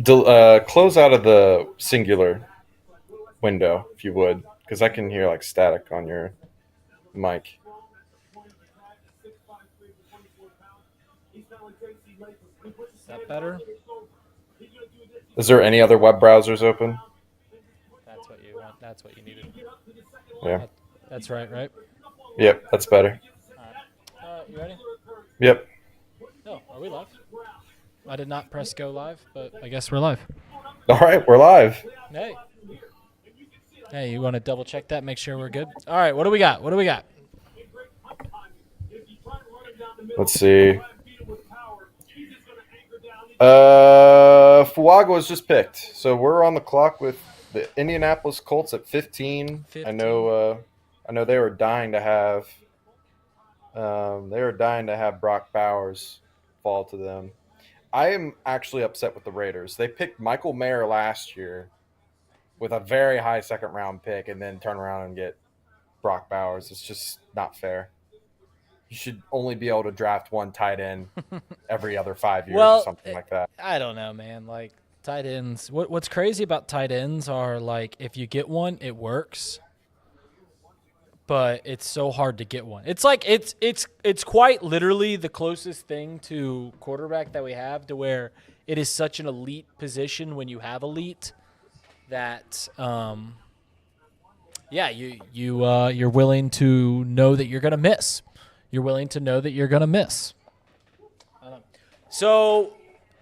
Close out of the singular window, if you would, because I can hear like static on your mic. Is that better? Is there any other web browsers open? That's what you want. That's what you needed. Yeah. That, that's right, right? Yep, that's better. All right. You ready? Yep. Oh, are we live? I did not press go live, but I guess we're live. All right, we're live. Hey. Hey, you want to double check that? Make sure we're good? All right, what do we got? What do we got? Let's see. Fuaga was just picked, so we're on the clock with the Indianapolis Colts at 15. 15. I know they were dying to have. They were dying to have Brock Bowers fall to them. I am actually upset with the Raiders. They picked Michael Mayer last year with a very high second round pick, and then turn around and get Brock Bowers. It's just not fair. You should only be able to draft one tight end every other 5 years or something like that. I don't know, man. Like tight ends. What's crazy about tight ends are like if you get one, it works. But it's so hard to get one. It's like it's quite literally the closest thing to quarterback that we have to where it is such an elite position when you have elite that you're willing to know that you're gonna miss. You're willing to know that you're gonna miss. So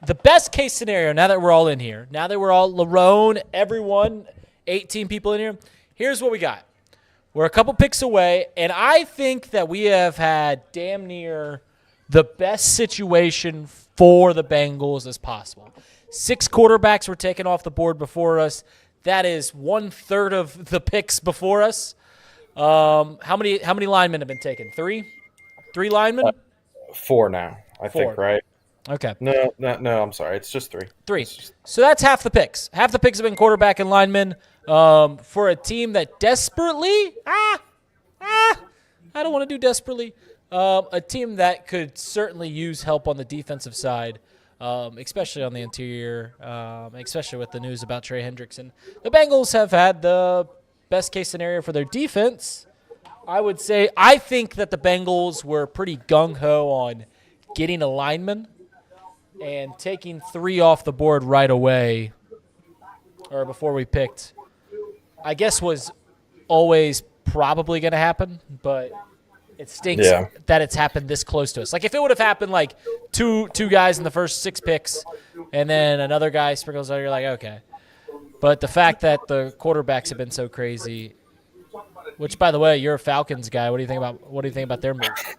the best case scenario, now that we're all in here, now that we're all Larone, everyone, 18 people in here, here's what we got. We're a couple picks away, and I think that we have had damn near the best situation for the Bengals as possible. 6 quarterbacks were taken off the board before us. That is 1/3 of the picks before us. How many linemen have been taken? 3? 3 linemen? 4 now, I 4. think, right? Okay. No, I'm sorry. It's just 3. 3. So that's half the picks. Half the picks have been quarterback and linemen. For a team that desperately, I don't want to do desperately. A team that could certainly use help on the defensive side, especially on the interior, especially with the news about Trey Hendrickson. The Bengals have had the best case scenario for their defense. I would say I think that the Bengals were pretty gung-ho on getting a lineman and taking 3 off the board right away, or before we picked, I guess was always probably going to happen, but it stinks that it's happened this close to us. Like if it would have happened like two guys in the first 6 picks and then another guy sprinkles out, you're like, okay. But the fact that the quarterbacks have been so crazy, which by the way, you're a Falcons guy. What do you think about their move?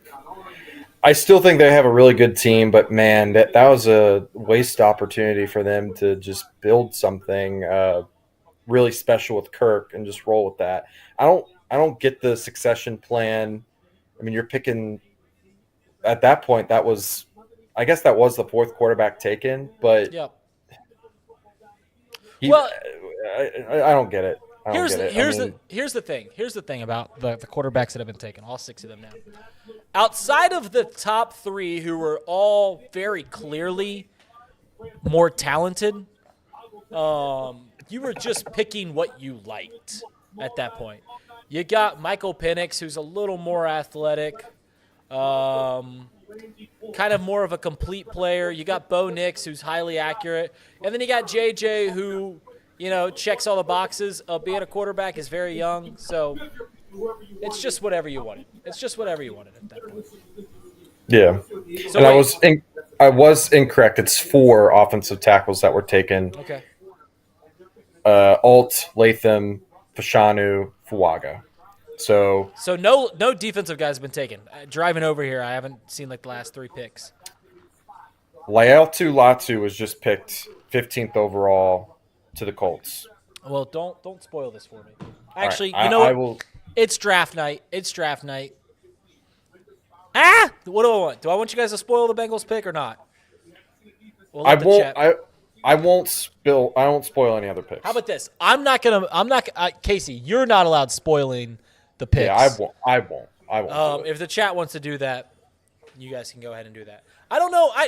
I still think they have a really good team, but man, that was a waste opportunity for them to just build something really special with Kirk and just roll with that. I don't get the succession plan. I mean, you're picking at that point. I guess that was the 4th quarterback taken, but Yep. I don't get it. Here's the thing. Here's the thing about the quarterbacks that have been taken. All 6 of them now. Outside of the top 3, who were all very clearly more talented, you were just picking what you liked at that point. You got Michael Penix, who's a little more athletic, kind of more of a complete player. You got Bo Nix, who's highly accurate. And then you got JJ, who, checks all the boxes. Being a quarterback is very young. So it's just whatever you wanted. It's just whatever you wanted at that point. Yeah. So and I was incorrect. It's 4 offensive tackles that were taken. Okay. Alt, Latham, Fashanu, Fuaga. So no defensive guys have been taken. Driving over here, I haven't seen like the last 3 picks. Laiatu Latu was just picked 15th overall to the Colts. Well, don't spoil this for me. Actually, right, you know what? I will. It's draft night. What do I want? Do I want you guys to spoil the Bengals pick or not? I won't. I won't spoil any other picks. How about this? Casey, you're not allowed spoiling the picks. Yeah, I won't. If the chat wants to do that, you guys can go ahead and do that. I don't know. I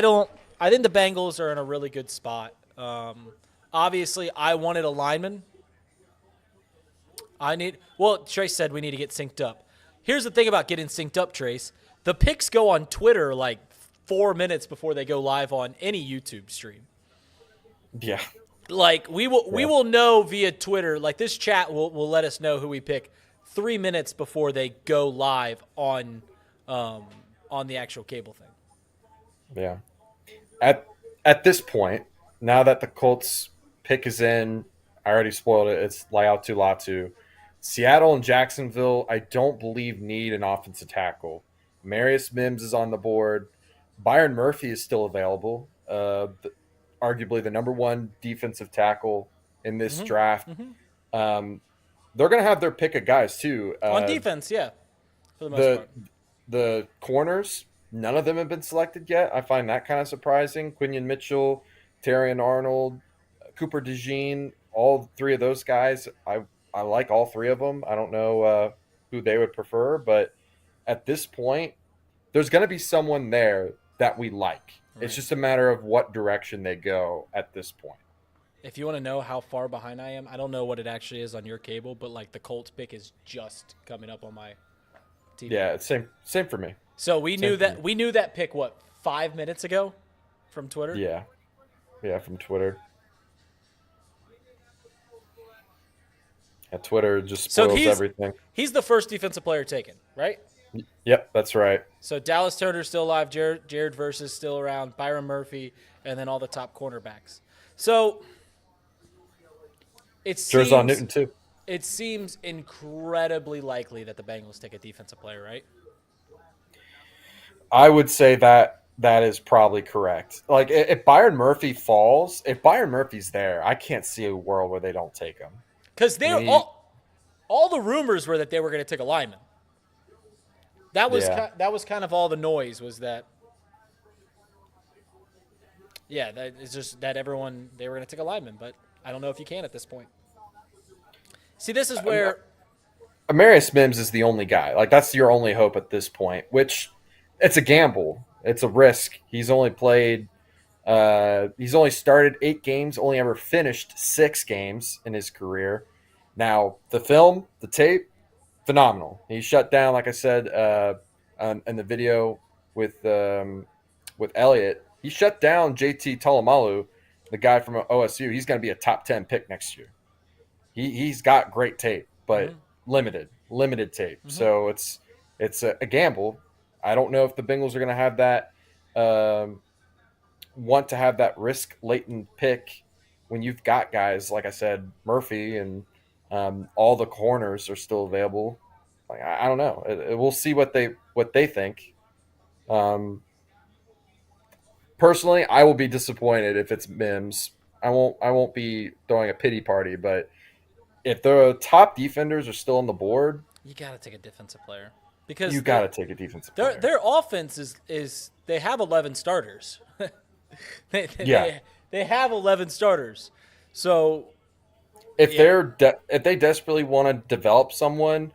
don't I think the Bengals are in a really good spot. Obviously, I wanted a lineman. Trace said we need to get synced up. Here's the thing about getting synced up, Trace. The picks go on Twitter like 4 minutes before they go live on any YouTube stream. Yeah, Like we yeah, will know via Twitter. Like this chat will let us know who we pick 3 minutes before they go live um, on the actual cable thing. yeah. At at this point, now that the Colts pick is in, I already spoiled it. It's Laiatu Latu. Seattle and Jacksonville, I don't believe need an offensive tackle. Marius Mims is on the board. Byron Murphy is still available. Arguably the number one defensive tackle in this draft. Um, they're going to have their pick of guys too. On defense, yeah, for the most The part. the corners, none of them have been selected yet. I find that kind of surprising. Quinion Mitchell, Terrion Arnold, Cooper DeJean, all three of those guys. I like all three of them. I don't know who they would prefer, but at this point, there's going to be someone there that we like. It's Right. just a matter of what direction they go at this point. If you want to know how far behind I am, I don't know what it actually is on your cable, but like the Colts pick is just coming up on my TV. Yeah, it's same for me. So Same for me. we knew that pick what 5 minutes ago from Twitter. Yeah, yeah, from Twitter. Yeah, Twitter just So spoils everything. he's the first defensive player taken, right? Yep, that's right. So Dallas Turner's still alive, Jared Versus still around, Byron Murphy, and then all the top cornerbacks. So it Jerzon seems Newton too. it seems incredibly likely that the Bengals take a defensive player, right? I would say that that is probably correct. Like if Byron Murphy falls, if Byron Murphy's there, I can't see a world where they don't take him. Because I they're mean, all the rumors were that they were going to take a lineman. yeah. That was kind of all the noise was that. Yeah, that is just that everyone they were going to take a lineman, but I don't know if you can at this point. See, this is where Amarius Mims is the only guy. Like that's your only hope at this point. Which it's a gamble. It's a risk. He's only started 8 games. Only ever finished 6 games in his career. Now the film, the tape, phenomenal. He shut down, like I said, in the video with Elliott. He shut down JT Tolomalu, the guy from OSU. He's going to be a top 10 pick next year. He's got great tape, but limited tape. So it's a gamble. I don't know if the Bengals are going to have that want to have that risk latent pick when you've got guys like I said, Murphy and all the corners are still available. Like I don't know. We'll see what they think. Um, Personally, I will be disappointed if it's Mims. I won't be throwing a pity party, but if the top defenders are still on the board, you got to take a defensive player because you got to take a defensive player. their offense is they have 11 starters. they, Yeah. they have 11 starters. So If yeah, if they desperately want to develop someone,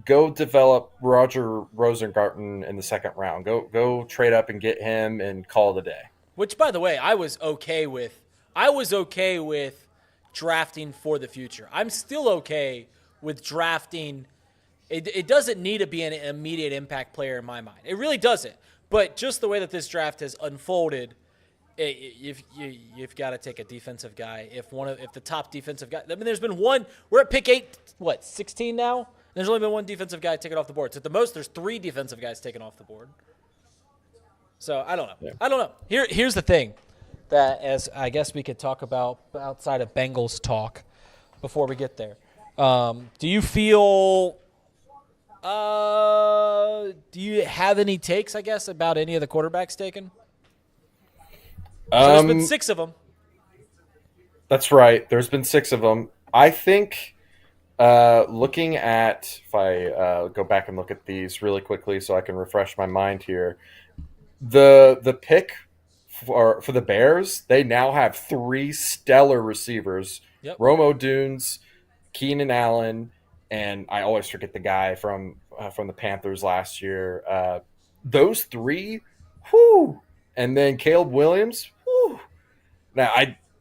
go develop Roger Rosengarten in the second round. Go trade up and get him and call it a day. which by the way, I was okay with. I was okay with drafting for the future. I'm still okay with drafting. It doesn't need to be an immediate impact player in my mind. It really doesn't. But just the way that this draft has unfolded, you've got to take a defensive guy. If the top defensive guy, I mean, there's been one. We're at pick 8. What 16 now? There's only been one defensive guy taken off the board. So at the most, there's 3 defensive guys taken off the board. So I don't know. Yeah. I don't know. Here's the thing that as I guess we could talk about outside of Bengals talk before we get there. Do you feel? Do you have any takes? I guess about any of the quarterbacks taken. So there's been 6 of them. That's right. There's been 6 of them. I think looking at if I go back and look at these really quickly so I can refresh my mind here. The pick for the Bears, they now have 3 stellar receivers: Yep. Romo Dunes, Keenan Allen, and I always forget the guy from the Panthers last year. Those 3, whoo, And then Caleb Williams. Whew. Now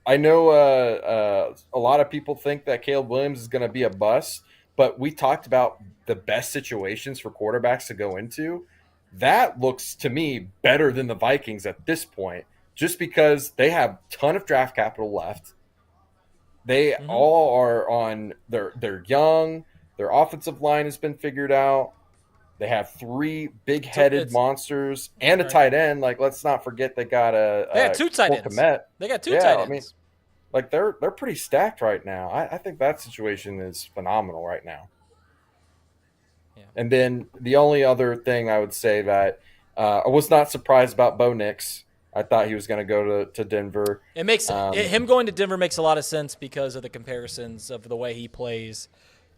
I know a lot of people think that Caleb Williams is going to be a bust, but we talked about the best situations for quarterbacks to go into. That looks to me better than the Vikings at this point, just because they have a ton of draft capital left. They Mm-hmm. all are on. They're young. Their offensive line has been figured out. They have three So big-headed it's monsters and a right. tight end. Like, let's not forget they got They got a two tight Cole ends. Kmet. They got two Yeah, tight I mean, ends. like they're pretty stacked right now. I think that situation is phenomenal right now. Yeah. And then the only other thing I would say that I was not surprised about Bo Nix. I thought he was going to go to Denver. It makes Um, him going to Denver makes a lot of sense because of the comparisons of the way he plays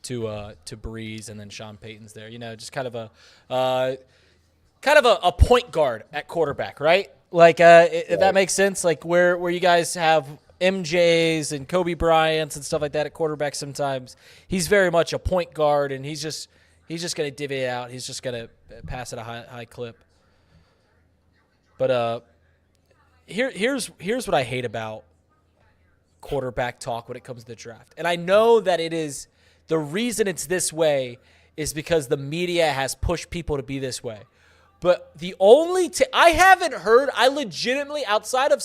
to Breeze, and then Sean Payton's there. You know, just kind of a point guard at quarterback, right? Like if that right. makes sense. Like where you guys have MJs and Kobe Bryants and stuff like that at quarterback. Sometimes he's very much a point guard, and he's just going to divvy it out. He's just going to pass at a high clip. But here's what I hate about quarterback talk when it comes to the draft. And I know that it is the reason it's this way is because the media has pushed people to be this way. But the only I haven't heard, I legitimately, outside of,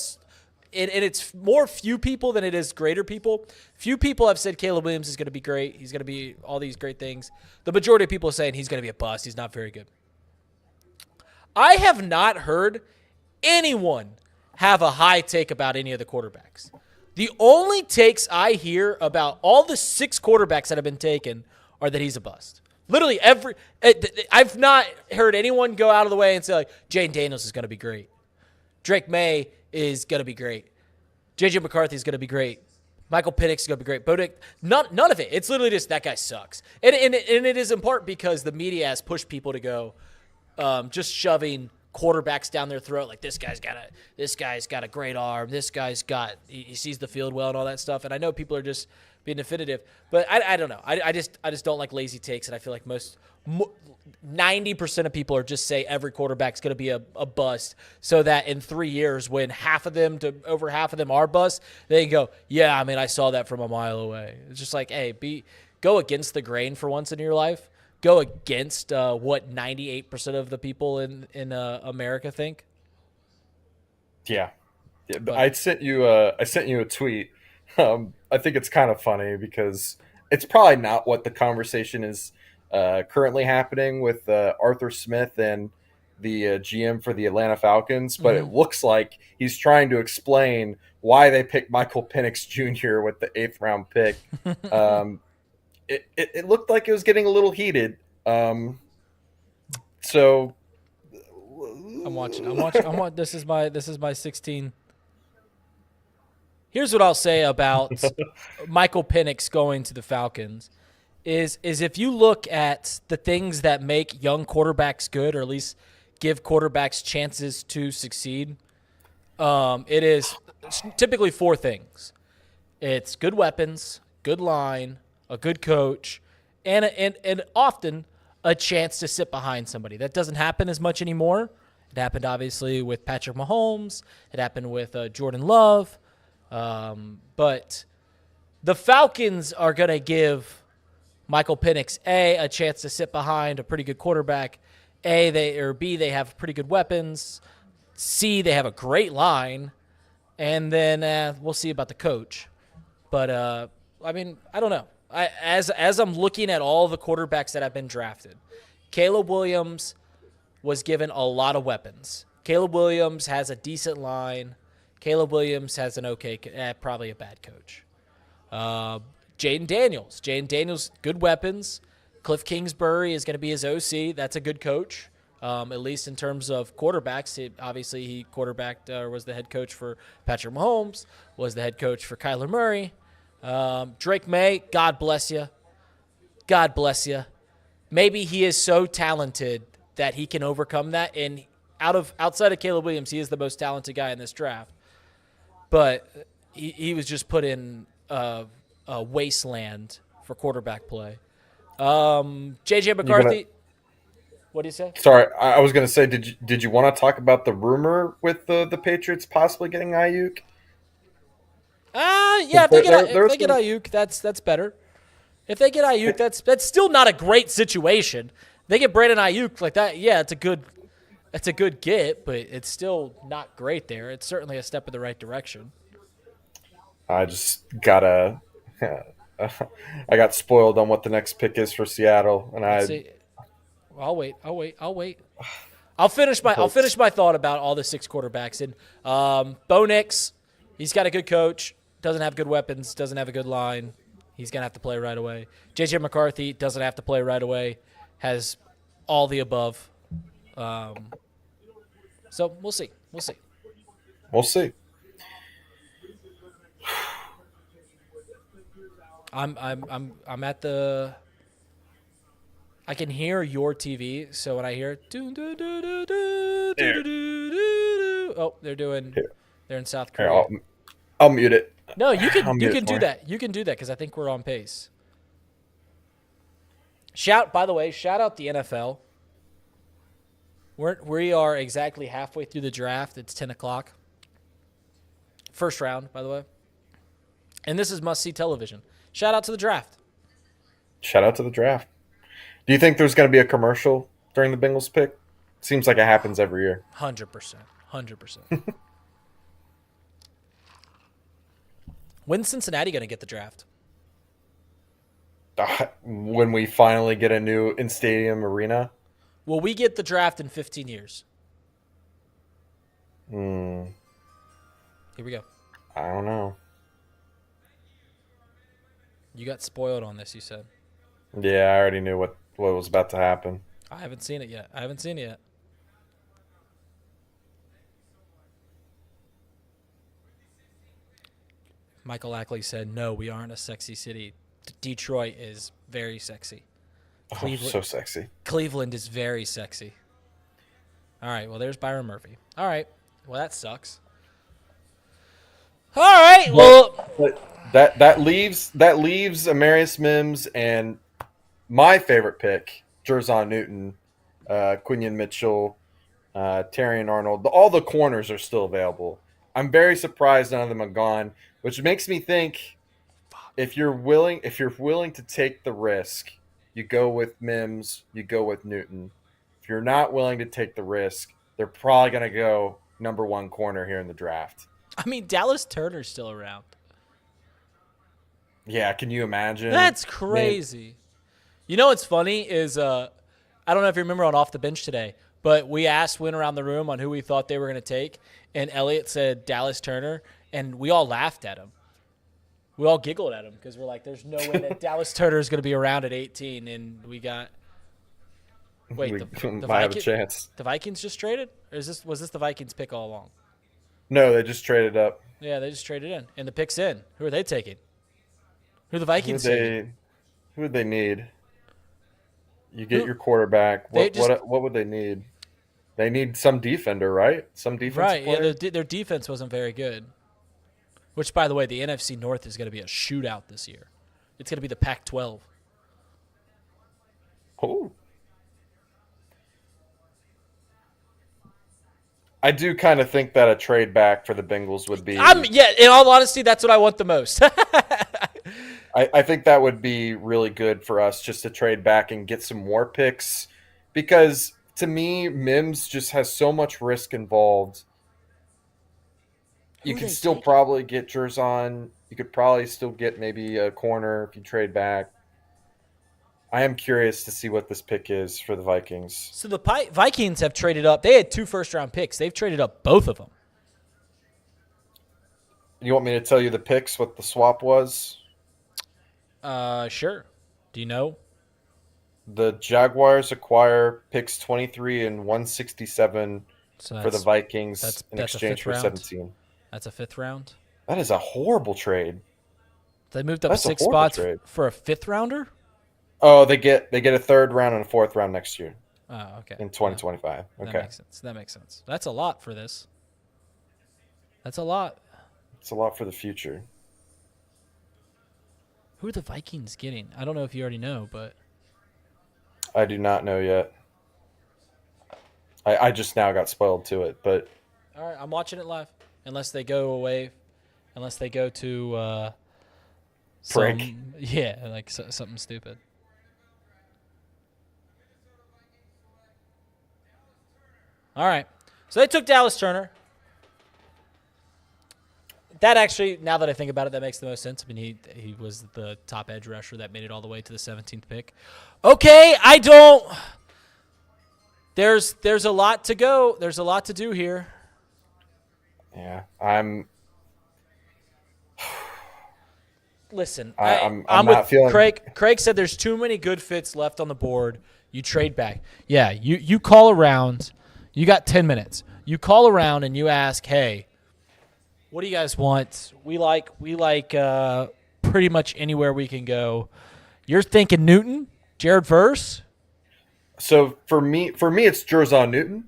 and it's more few people than it is greater people, few people have said Caleb Williams is going to be great. He's going to be all these great things. The majority of people are saying he's going to be a bust. He's not very good. I have not heard anyone have a high take about any of the quarterbacks. The only takes I hear about all the 6 quarterbacks that have been taken are that he's a bust. Literally I've not heard anyone go out of the way and say, like, Jane Daniels is going to be great. Drake May is going to be great. J.J. McCarthy is going to be great. Michael Penix is going to be great. Bodick, none of it. It's literally just that guy sucks. And it is in part because the media has pushed people to go just shoving quarterbacks down their throat, like this guy's got a great arm, he sees the field well and all that stuff. And I know people are just being definitive, but I don't know. I just don't like lazy takes, and I feel like 90% of people are just say every quarterback's going to be a bust, so that in 3 years, when over half of them are busts, they can go, yeah, I mean, I saw that from a mile away. It's just like, hey, go against the grain for once in your life. Go against what 98% of the people in America think. Yeah, But I sent you a tweet. I think it's kind of funny because it's probably not what the conversation is currently happening with Arthur Smith and the GM for the Atlanta Falcons, but it looks like he's trying to explain why they picked Michael Penix Jr. with the 8th-round pick. Um, it looked like it was getting a little heated. So I'm watching. This is my 16. Here's what I'll say about Michael Penix going to the Falcons is if you look at the things that make young quarterbacks good, or at least give quarterbacks chances to succeed, it is typically 4 things. It's good weapons, good line, a good coach, and often a chance to sit behind somebody. That doesn't happen as much anymore. It happened, obviously, with Patrick Mahomes. It happened with Jordan Love. But the Falcons are going to give Michael Penix, A, chance to sit behind a pretty good quarterback. B, they have pretty good weapons. C, they have a great line. And then we'll see about the coach. But, I mean, I don't know. As I'm looking at all the quarterbacks that have been drafted, Caleb Williams was given a lot of weapons. Caleb Williams has a decent line. Caleb Williams has an probably a bad coach. Jaden Daniels, good weapons. Cliff Kingsbury is going to be his OC. That's a good coach, at least in terms of quarterbacks. He quarterbacked or was the head coach for Patrick Mahomes, was the head coach for Kyler Murray. Drake May, God bless you. God bless you. Maybe he is so talented that he can overcome that. And outside of Caleb Williams, he is the most talented guy in this draft. But he was just put in a wasteland for quarterback play. J.J. McCarthy. What do you say? Sorry, I was going to say, did you want to talk about the rumor with the Patriots possibly getting Ayuk? Yeah. If There's they get been Ayuk, that's better. If they get Ayuk, that's still not a great situation. They get Brandon Ayuk like that. Yeah, it's a good get, but it's still not great there. It's certainly a step in the right direction. I just gotta. I got spoiled on what the next pick is for Seattle, and Let's I see. I'll wait. I'll finish hopes. my thought about all the six quarterbacks. And Bo Nix, he's got a good coach, doesn't have good weapons, doesn't have a good line. He's gonna have to play right away. JJ McCarthy doesn't have to play right away, has all the above. Um, so we'll see. We'll see. We'll see. I'm at the. I can hear your TV, so when I hear Here, oh, here, they're in South here. Korea. I'll mute it. No, I'll you mute it can do for you. that. You can do that because I think we're on pace. Shout out the NFL. We are exactly halfway through the draft. It's 10 o'clock. First round, by the way. And this is must see television. Shout out to the draft. Shout out to the draft. Do you think there's going to be a commercial during the Bengals pick? Seems like it happens every year. 100%. 100%. When's Cincinnati going to get the draft? When we finally get a new in-stadium arena. Will we get the draft in 15 years? Hmm, Here we go. I don't know. You got spoiled on this, you said. Yeah, I already knew what was about to happen. I haven't seen it yet. Michael Ackley said, no, we aren't a sexy city. Detroit is very sexy. Oh, so sexy. Cleveland is very sexy. All right, well, there's Byron Murphy. All right, well, that sucks. All right, well, That leaves Amarius Mims and my favorite pick, Jerzon Newton, Quinion Mitchell, Terrion Arnold. All the corners are still available. I'm very surprised none of them are gone, which makes me think if you're willing to take the risk, you go with Mims, you go with Newton. If you're not willing to take the risk, they're probably going to go number one corner here in the draft. I mean, Dallas Turner's still around. Yeah, can you imagine? That's I mean, crazy. You know what's funny is I don't know if you remember on Off the Bench today, but we went around the room on who we thought they were going to take, and Elliot said Dallas Turner, and we all laughed at him. We all giggled at him because we're like, there's no way that Dallas Turner is going to be around at 18, and we got – wait, we the might have a chance. The Vikings just traded? Or was this the Vikings pick all along? No, they just traded up. Yeah, they just traded in, and the pick's in. Who are they taking? Who are the Who would Vikings taking? they need? You get Who- your quarterback. They just What would they need? They need some defender, right? Some defensive Right, yeah, player. their defense wasn't very good. Which, by the way, the NFC North is going to be a shootout this year. It's going to be the Pac-12. Oh, I do kind of think that a trade back for the Bengals would be. In all honesty, that's what I want the most. I think that would be really good for us just to trade back and get some more picks, because to me, Mims just has so much risk involved. You Who are can they still taking? probably get Jerzon. You could probably still get maybe a corner if you trade back. I am curious to see what this pick is for the Vikings. So the Vikings have traded up. They had 2 first-round picks. They've traded up both of them. You want me to tell you the picks, what the swap was? Sure. Do you know? The Jaguars acquire picks 23 and 167 So for the Vikings in that's a exchange fifth for round. 17. That's a 5th round. That is a horrible trade. They moved up That's a 6 horrible spots trade. for a 5th rounder? Oh, they get a third round and a fourth round next year Oh, okay. in 2025. That Okay. makes sense. That makes sense. That's a lot for this. That's a lot. It's a lot for the future. Who are the Vikings getting? I don't know if you already know, but I do not know yet. I just now got spoiled to it, but All right, I'm watching it live. Unless they go away, unless they go to prick. something stupid. All right, so they took Dallas Turner. That actually, now that I think about it, that makes the most sense. I mean, he was the top edge rusher that made it all the way to the 17th pick. Okay, I don't. There's a lot to go. There's a lot to do here. Yeah, Listen, I'm I'm with not feeling. Craig. Craig said there's too many good fits left on the board. You trade back. Yeah, you call around. You got 10 minutes. You call around and you ask, hey, what do you guys want? We like pretty much anywhere we can go. You're thinking Newton, Jared Verse. So for me, it's Jerzon Newton.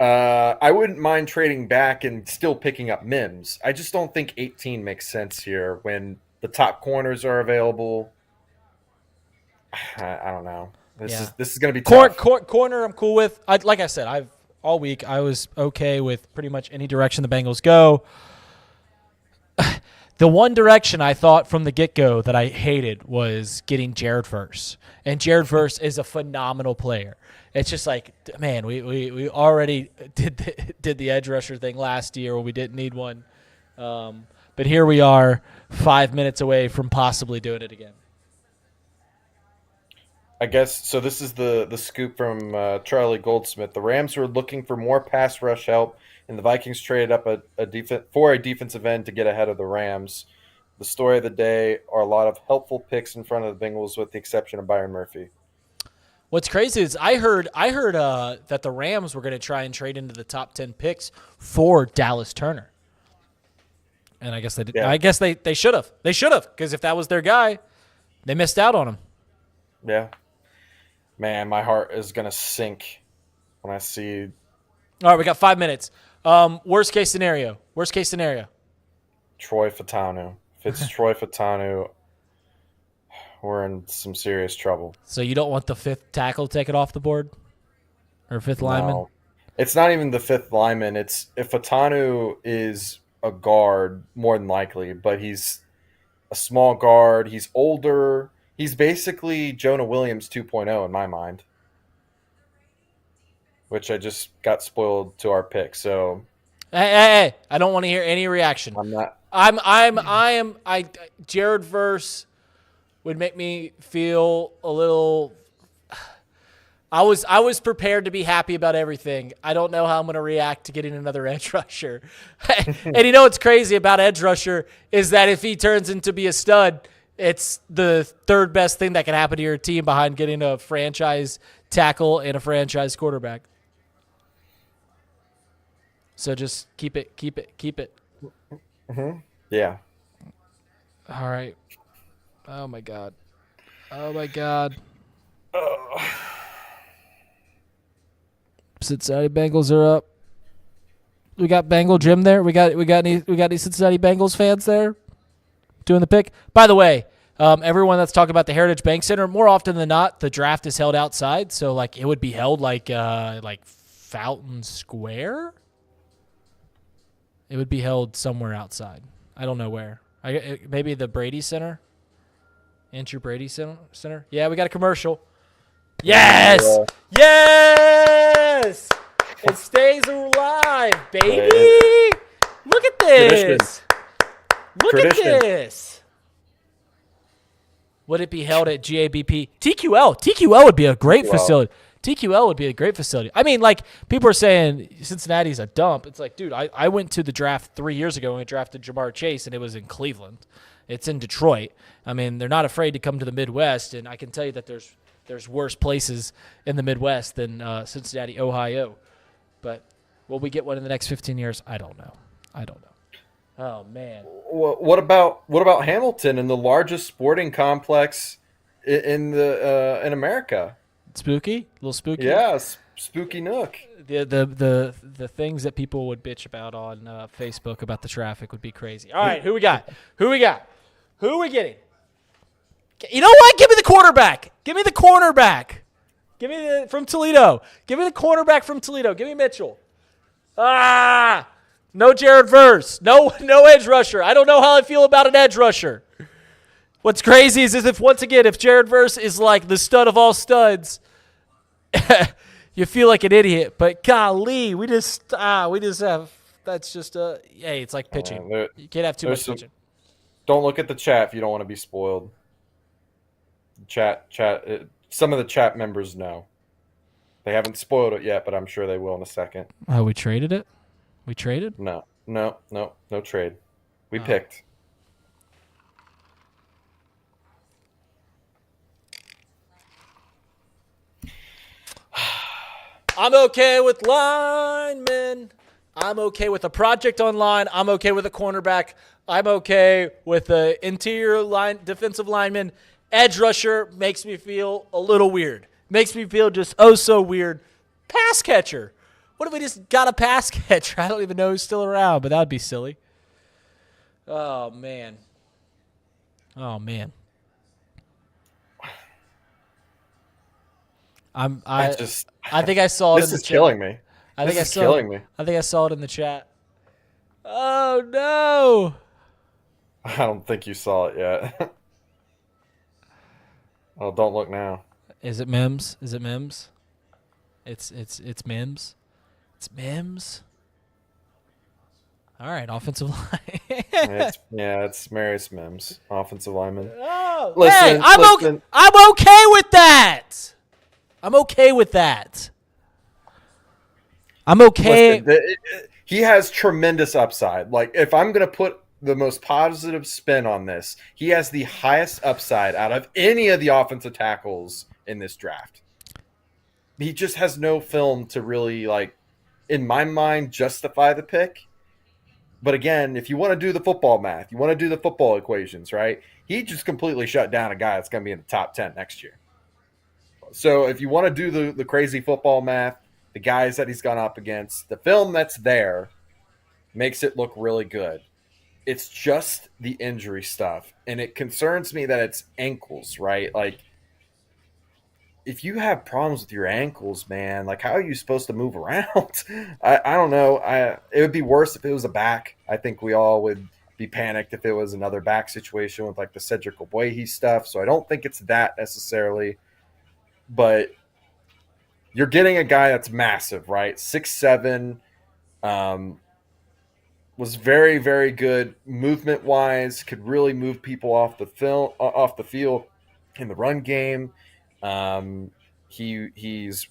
I wouldn't mind trading back and still picking up Mims. I just don't think 18 makes sense here when the top corners are available. I don't know. This is going to be tough. Corner, I'm cool with. Like I said, all week I was okay with pretty much any direction the Bengals go. The one direction I thought from the get-go that I hated was getting Jared Verse. And Jared Verse is a phenomenal player. It's just like, man, we already did the edge rusher thing last year when we didn't need one. But here we are 5 minutes away from possibly doing it again. I guess so. This is the scoop from Charlie Goldsmith. The Rams were looking for more pass rush help, and the Vikings traded up a defensive end to get ahead of the Rams. The story of the day are a lot of helpful picks in front of the Bengals, with the exception of Byron Murphy. What's crazy is I heard that the Rams were going to try and trade into the top 10 picks for Dallas Turner, and I guess they did. Yeah. I guess they should have. They should have, because if that was their guy, they missed out on him. Yeah. Man, my heart is going to sink when I see. All right, we got 5 minutes. Worst case scenario. Troy Fautanu. If it's Troy Fautanu, we're in some serious trouble. So you don't want the fifth tackle taken off the board? Or fifth lineman? No. It's not even the fifth lineman. It's if Fautanu is a guard, more than likely, but he's a small guard. He's older. He's basically Jonah Williams 2.0 in my mind, which I just got spoiled to our pick. So, hey! I don't want to hear any reaction. I'm not. Jared Verse would make me feel a little. I was prepared to be happy about everything. I don't know how I'm going to react to getting another edge rusher. And you know what's crazy about edge rusher is that if he turns into be a stud, it's the third best thing that can happen to your team behind getting a franchise tackle and a franchise quarterback. So just keep it. Mm-hmm. Yeah. All right. Oh my God. Cincinnati Bengals are up. We got Bengal Jim there. We got any Cincinnati Bengals fans there doing the pick. By the way, everyone that's talking about the Heritage Bank Center, more often than not, the draft is held outside. So like it would be held like Fountain Square. It would be held somewhere outside. I don't know where. Maybe the Brady Center. Andrew Brady Center. Yeah, we got a commercial. Yes! Yes! It stays alive, baby! Look at this! Look at this! Would it be held at GABP? TQL would be a great facility. TQL would be a great facility. I mean, like, people are saying Cincinnati's a dump. It's like, dude, I went to the draft 3 years ago and we drafted Jamar Chase, and it was in Cleveland. It's in Detroit. I mean, they're not afraid to come to the Midwest, and I can tell you that there's worse places in the Midwest than Cincinnati, Ohio. But will we get one in the next 15 years? I don't know. Oh, man. What about Hamilton and the largest sporting complex in America? Spooky? A little spooky? Yeah, spooky nook. The things that people would bitch about on Facebook about the traffic would be crazy. All right, who we got? Who are we getting? You know what? Give me the quarterback. Give me from Toledo. Give me the cornerback from Toledo. Give me Mitchell. No Jared Verse. No edge rusher. I don't know how I feel about an edge rusher. What's crazy is if Jared Verse is like the stud of all studs, you feel like an idiot. But golly, we just have. That's just hey, it's like pitching. You can't have too much pitching. Don't look at the chat if you don't want to be spoiled. Chat. Some of the chat members know. They haven't spoiled it yet, but I'm sure they will in a second. Oh, we traded it? We traded? No trade. We picked. I'm okay with linemen. I'm okay with a project online. I'm okay with a cornerback. I'm okay with the interior line, defensive lineman. Edge rusher makes me feel a little weird. Makes me feel just so weird. Pass catcher. What if we just got a pass catcher? I don't even know who's still around, but that would be silly. Oh, man. I think I saw it in the chat. This is killing me. This is killing me. I think I saw it in the chat. Oh, no. I don't think you saw it yet. Oh, don't look now. Is it Mims? It's Mims. It's Mims. All right, offensive line. it's Marius Mims, offensive lineman. Oh, listen, I'm okay with that. I'm okay with that. I'm okay. Listen, he has tremendous upside. Like, if I'm going to put the most positive spin on this, he has the highest upside out of any of the offensive tackles in this draft. He just has no film to really, like, in my mind, justify the pick. But again, if you want to do the football math, you want to do the football equations, right? He just completely shut down a guy that's going to be in the top 10 next year. So if you want to do the crazy football math, the guys that he's gone up against, the film that's there makes it look really good. It's just the injury stuff. And it concerns me that it's ankles, right? Like, if you have problems with your ankles, man, like, how are you supposed to move around? I don't know. It would be worse if it was a back. I think we all would be panicked if it was another back situation with, like, the Cedric Ogbuehi stuff. So I don't think it's that necessarily. But you're getting a guy that's massive, right? 6'7", was very, very good movement-wise, could really move people off the field in the run game. He's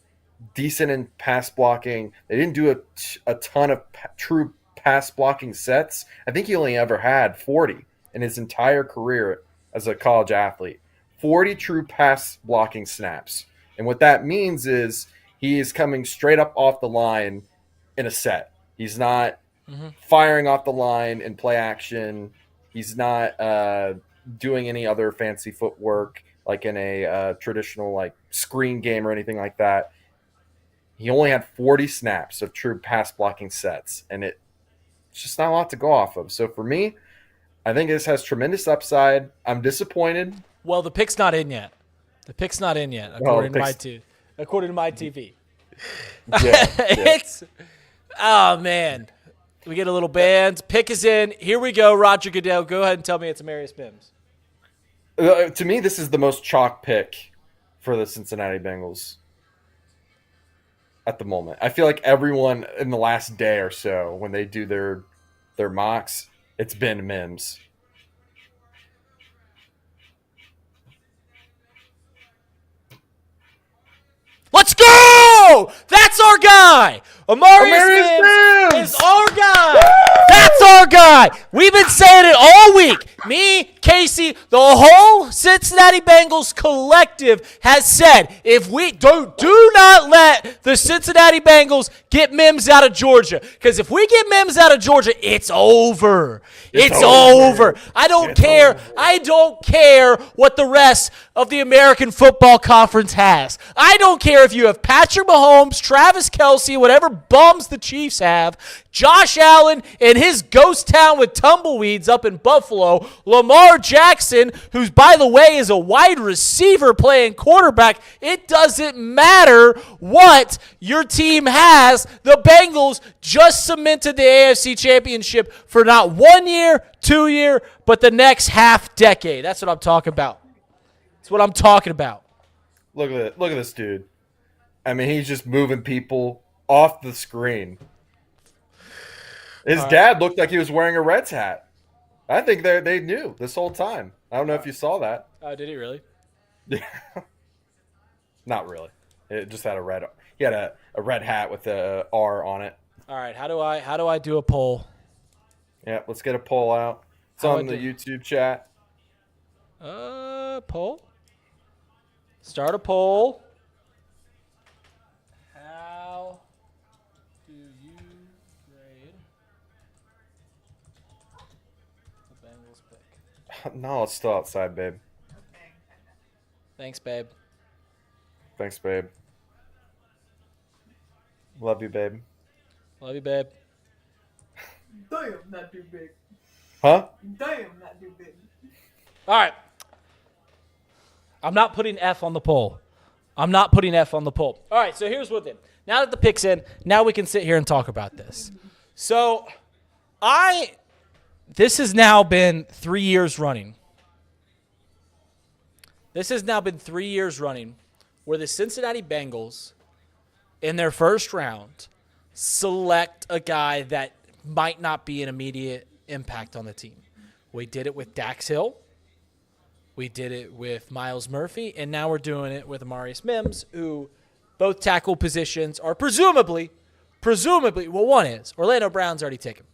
decent in pass blocking. They didn't do a ton of true pass blocking sets. I think he only ever had 40 in his entire career as a college athlete. 40 true pass blocking snaps. And what that means is he is coming straight up off the line in a set. He's not firing off the line in play action. He's not doing any other fancy footwork like in a traditional like screen game or anything like that. He only had 40 snaps of true pass blocking sets, and it's just not a lot to go off of. So for me, I think this has tremendous upside. I'm disappointed. Well, the pick's not in yet. According to my TV. Yeah. It's oh man. We get a little band. Pick is in. Here we go. Roger Goodell. Go ahead and tell me it's AMARIUS Mims. To me, this is the most chalk pick for the Cincinnati Bengals at the moment. I feel like everyone in the last day or so, when they do their mocks, it's been Mims. Let's go! That's our guy! AMARIUS Mims is our guy! That's our guy! We've been saying it all week. Me, Casey, the whole Cincinnati Bengals collective has said, if we do not let the Cincinnati Bengals get Mims out of Georgia. Because if we get Mims out of Georgia, it's over. It's over. I don't care. I don't care what the rest of the American Football Conference has. I don't care if you have Patrick Mahomes, Travis Kelce, whatever bums the Chiefs have, Josh Allen and his ghost town with tumbleweeds up in Buffalo, Lamar Lamar Jackson, who's, by the way, is a wide receiver playing quarterback. It doesn't matter what your team has. The Bengals just cemented the AFC Championship for not 1 year, 2 year, but the next half decade. That's what I'm talking about. That's what I'm talking about. Look at this dude. I mean, he's just moving people off the screen. His dad looked like he was wearing a Reds hat. I think they knew this whole time. I don't know if you saw that. Did he really? Yeah. Not really. It just had a red. He had a red hat with a R on it. All right. How do I do a poll? Yeah, let's get a poll out. It's on the YouTube chat. Poll. Start a poll. How do you grade the Bengals pick? No, it's still outside, babe. Thanks, babe. Thanks, babe. Love you, babe. Love you, babe. Damn, not too big. Huh? Damn, not too big. All right. I'm not putting F on the poll. I'm not putting F on the poll. All right, so here's what then. Now that the pick's in, now we can sit here and talk about this. So this has now been 3 years running. This has now been 3 years running where the Cincinnati Bengals, in their first round, select a guy that might not be an immediate impact on the team. We did it with Dax Hill. We did it with Myles Murphy, and now we're doing it with AMARIUS Mims, who both tackle positions are presumably, well, one is. Orlando Brown's already taken.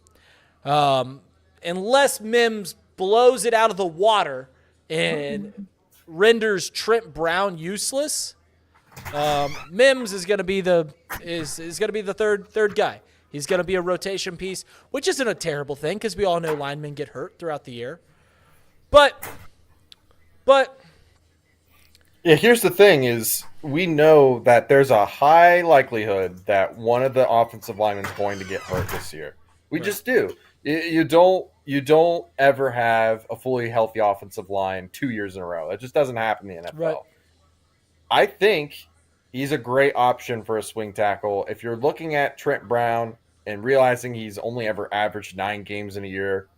Unless Mims blows it out of the water and renders Trent Brown useless, Mims is going to be the third guy. He's going to be a rotation piece, which isn't a terrible thing because we all know linemen get hurt throughout the year. But yeah, here's the thing is we know that there's a high likelihood that one of the offensive linemen is going to get hurt this year. We just do. You don't ever have a fully healthy offensive line 2 years in a row. That just doesn't happen in the NFL. Right. I think he's a great option for a swing tackle. If you're looking at Trent Brown and realizing he's only ever averaged 9 games in a year,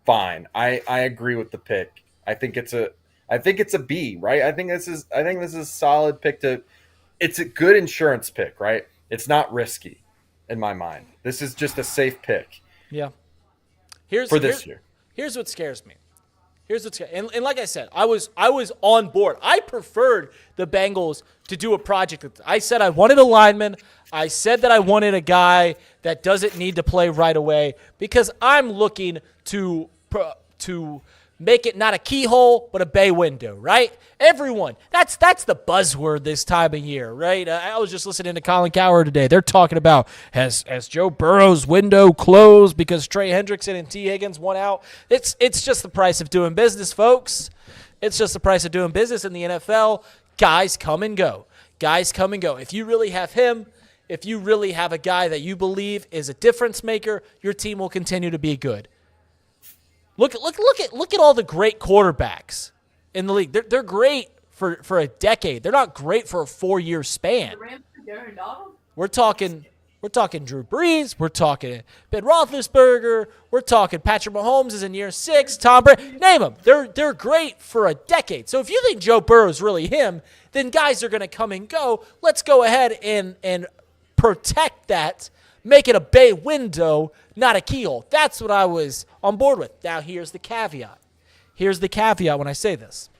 fine. I agree with the pick. I think it's a B, right? I think this is a solid pick it's a good insurance pick, right? It's not risky in my mind. This is just a safe pick. yeah. For this year. Here's what scares me. And like I said, I was on board. I preferred the Bengals to do a project. I said I wanted a lineman. I said that I wanted a guy that doesn't need to play right away because I'm looking to make it not a keyhole, but a bay window, right? Everyone. That's the buzzword this time of year, right? I was just listening to Colin Cowherd today. They're talking about, has Joe Burrow's window closed because Trey Hendrickson and T. Higgins won out? It's just the price of doing business, folks. It's just the price of doing business in the NFL. Guys come and go. If you really have him, if you really have a guy that you believe is a difference maker, your team will continue to be good. Look at all the great quarterbacks in the league. They're great for a decade. They're not great for a 4-year span. We're talking Drew Brees. We're talking Ben Roethlisberger. We're talking Patrick Mahomes is in year 6. Tom Brady. Name them. They're great for a decade. So if you think Joe Burrow is really him, then guys are going to come and go. Let's go ahead and protect that. Make it a bay window, not a keyhole. That's what I was on board with. Now, here's the caveat. When I say this.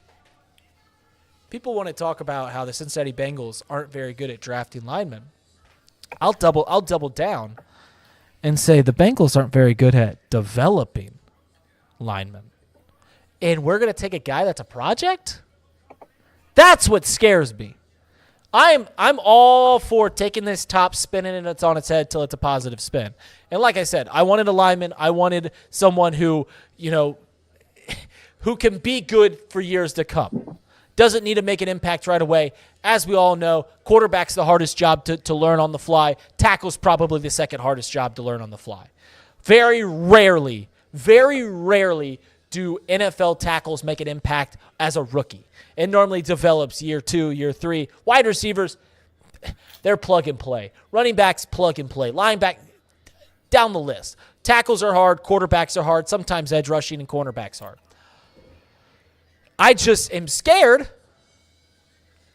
People want to talk about how the Cincinnati Bengals aren't very good at drafting linemen. I'll double down and say the Bengals aren't very good at developing linemen. And we're going to take a guy that's a project? That's what scares me. I'm all for taking this top, spinning it on its head till it's a positive spin. And like I said, I wanted a lineman. I wanted someone who can be good for years to come. Doesn't need to make an impact right away. As we all know, quarterback's the hardest job to learn on the fly. Tackle's probably the second hardest job to learn on the fly. Very rarely do NFL tackles make an impact as a rookie. It normally develops year 2, year 3. Wide receivers, they're plug and play. Running backs, plug and play. Linebacker, down the list. Tackles are hard. Quarterbacks are hard. Sometimes edge rushing and cornerbacks hard. I just am scared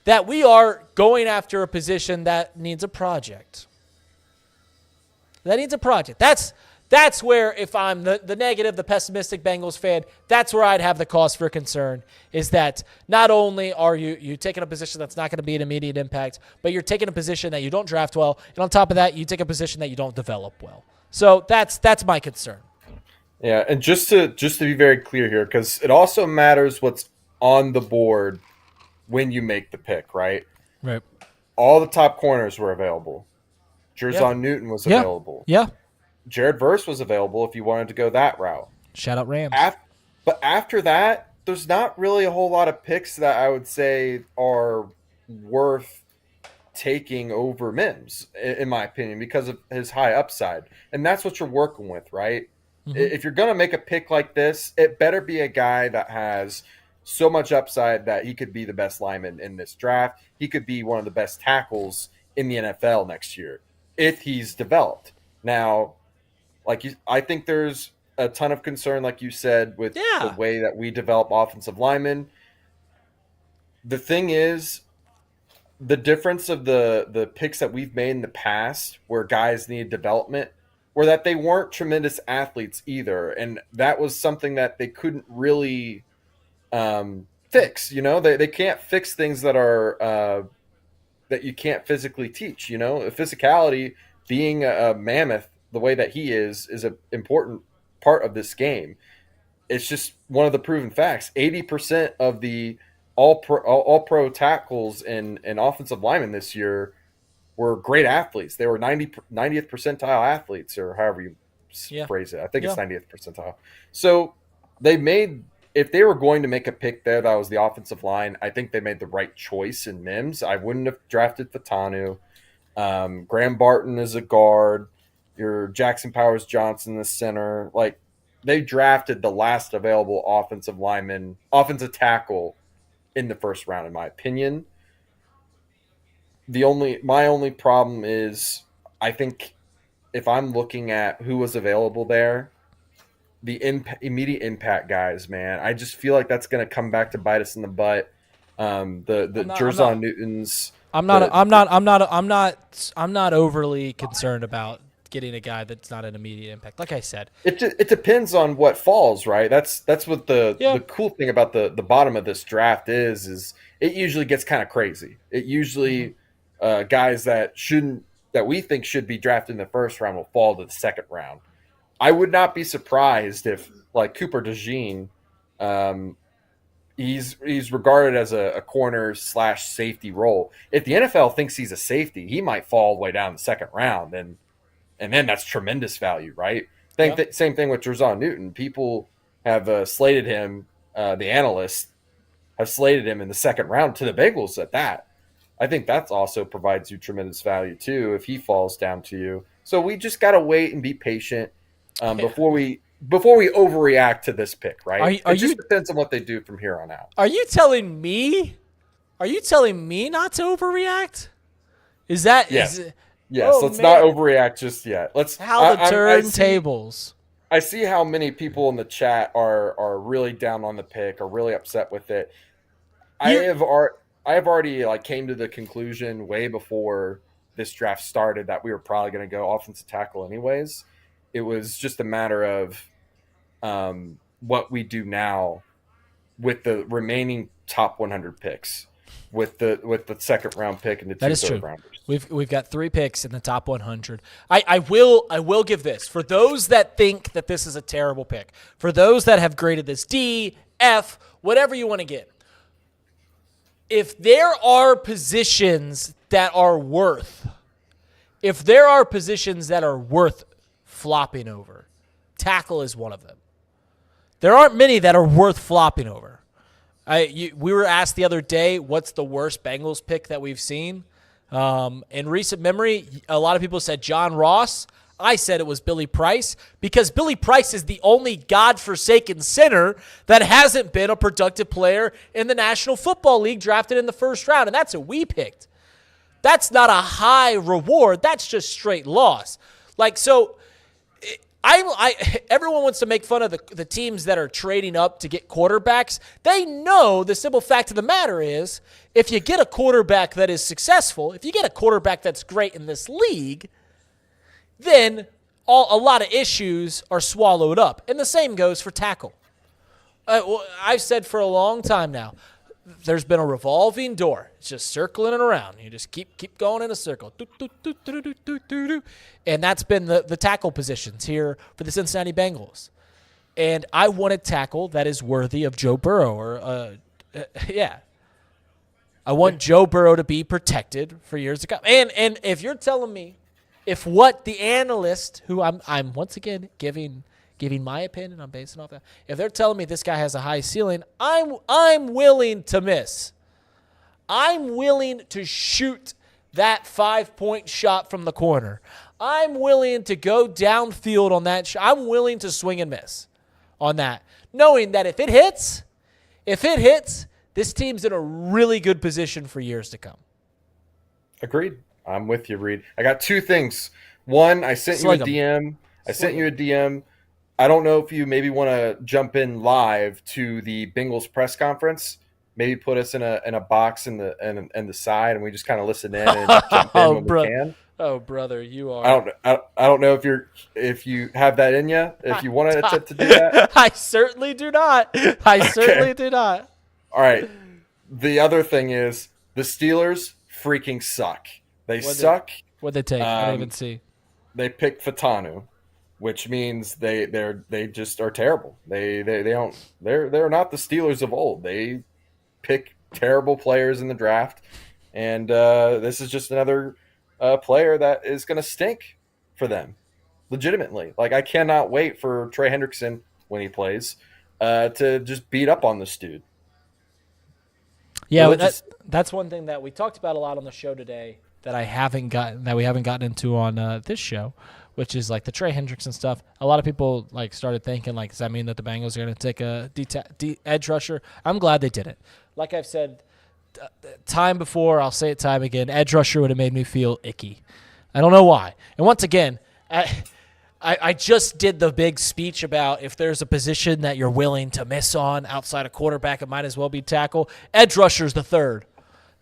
that we are going after a position that needs a project. That's where, if I'm the negative, the pessimistic Bengals fan, that's where I'd have the cause for concern, is that not only are you taking a position that's not going to be an immediate impact, but you're taking a position that you don't draft well, and on top of that, you take a position that you don't develop well. So that's my concern. Yeah, and just to be very clear here, because it also matters what's on the board when you make the pick, right? Right. All the top corners were available. Jerzon Newton was available. Yeah. Jared Verse was available if you wanted to go that route. Shout out Rams. But after that, there's not really a whole lot of picks that I would say are worth taking over Mims, in my opinion, because of his high upside. And that's what you're working with, right? Mm-hmm. If you're going to make a pick like this, it better be a guy that has so much upside that he could be the best lineman in this draft. He could be one of the best tackles in the NFL next year if he's developed. Now, I think there's a ton of concern, like you said, with the way that we develop offensive linemen. The thing is, the difference of the picks that we've made in the past where guys need development were that they weren't tremendous athletes either. And that was something that they couldn't really fix. They can't fix things that are that you can't physically teach. Physicality, being a mammoth the way that he is an important part of this game. It's just one of the proven facts. 80% of the all pro tackles and offensive linemen this year were great athletes. They were 90th percentile athletes, or however you phrase it. I think it's 90th percentile. So if they were going to make a pick there that was the offensive line, I think they made the right choice in Mims. I wouldn't have drafted Fatanu. Graham Barton is a guard. Your Jackson Powers Johnson, the center. They drafted the last available offensive tackle in the first round, in my opinion. My only problem is, I think if I'm looking at who was available there, the immediate impact guys, man, I just feel like that's going to come back to bite us in the butt. Jerzon Newtons. I'm not overly concerned about getting a guy that's not an immediate impact. Like I said, it depends on what falls, right? That's what the cool thing about the bottom of this draft is it usually gets kind of crazy. It usually guys that we think should be drafted in the first round will fall to the second round. I would not be surprised if, like Cooper DeJean, he's regarded as a corner / safety role. If the NFL thinks he's a safety, he might fall all the way down the second round, and then that's tremendous value, right? Same thing with Jerzon Newton. People have slated him, the analysts have slated him in the second round to the Bengals at that. I think that also provides you tremendous value too if he falls down to you. So we just got to wait and be patient before we overreact to this pick, right? It just depends on what they do from here on out. Are you telling me not to overreact? Is that yes? Let's not overreact just yet. Let's the turntables. I see how many people in the chat are really down on the pick, are really upset with it. I have already came to the conclusion way before this draft started that we were probably going to go offensive tackle anyways. It was just a matter of what we do now with the remaining top 100 picks, with the second round pick and the two third rounders. We've got 3 picks in the top 100. I will give this, for those that think that this is a terrible pick, for those that have graded this D, F, whatever you want to get. If there are positions that are worth flopping over, tackle is one of them. There aren't many that are worth flopping over. We were asked the other day, what's the worst Bengals pick that we've seen? In recent memory, a lot of people said John Ross. I said it was Billy Price because Billy Price is the only godforsaken sinner that hasn't been a productive player in the National Football League drafted in the first round, and that's who we picked. That's not a high reward. That's just straight loss. Like, so everyone wants to make fun of the teams that are trading up to get quarterbacks. They know the simple fact of the matter is if you get a quarterback that is successful, if you get a quarterback that's great in this league, then a lot of issues are swallowed up. And the same goes for tackle. I've said for a long time now, there's been a revolving door. It's just circling and around. You just keep going in a circle. And that's been the tackle positions here for the Cincinnati Bengals. And I want a tackle that is worthy of Joe Burrow. I want Joe Burrow to be protected for years to come. And if you're telling me, if what the analyst, who I'm once again giving my opinion, I'm basing off that. If they're telling me this guy has a high ceiling, I'm willing to miss. I'm willing to shoot that 5-point shot from the corner. I'm willing to go downfield on that shot. I'm willing to swing and miss on that, knowing that if it hits, this team's in a really good position for years to come. Agreed. I'm with you, Reid. I got two things. One, I sent you a DM. I don't know if you maybe want to jump in live to the Bengals press conference. Maybe put us in a box in the side, and we just kind of listen in and jump in when we can. Oh, brother, you are. I don't know if you have that in you. If you want to attempt to do that, I certainly do not. Certainly do not. All right. The other thing is the Steelers freaking suck. They suck. What'd they take? I didn't even see. They picked Fatanu, which means they just are terrible. They're not the Steelers of old. They pick terrible players in the draft, and this is just another player that is going to stink for them, legitimately. Like, I cannot wait for Trey Hendrickson when he plays to just beat up on this dude. Yeah, that's one thing that we talked about a lot on the show today that we haven't gotten into on this show, which is like the Trey Hendrickson stuff. A lot of people started thinking, does that mean that the Bengals are going to take a edge rusher? I'm glad they didn't. Like I've said time before, I'll say it time again, edge rusher would have made me feel icky. I don't know why. And once again, I just did the big speech about if there's a position that you're willing to miss on outside of quarterback, it might as well be tackle. Edge rusher's the third.